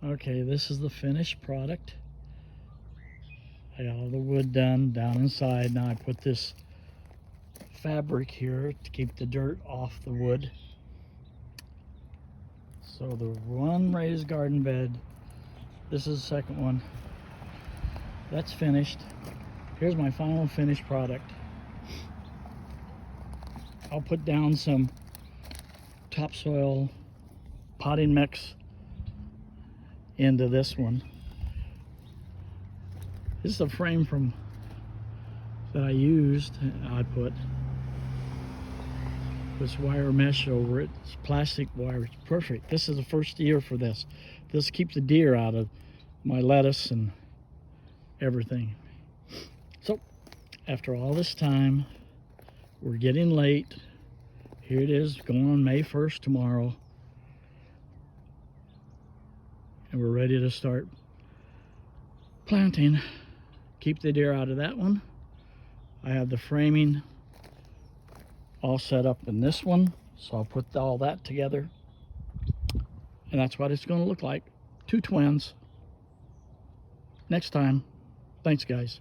Okay, this is the finished product. I got all the wood done down inside. Now I put this fabric here to keep the dirt off the wood. So the one raised garden bed, this is the second one. That's finished. Here's my final finished product. I'll put down some topsoil potting mix into this one. This is a frame from that I used. I put this wire mesh over it. It's plastic wire. It's perfect. This is the first year for this. This keeps the deer out of my lettuce and everything. So after all this time, we're getting late. Here it is, going on May 1st tomorrow. And we're ready to start planting. Keep the deer out of that one. I have the framing all set up in this one, so I'll put all that together. And that's what it's going to look like. Two twins. Next time. Thanks, guys.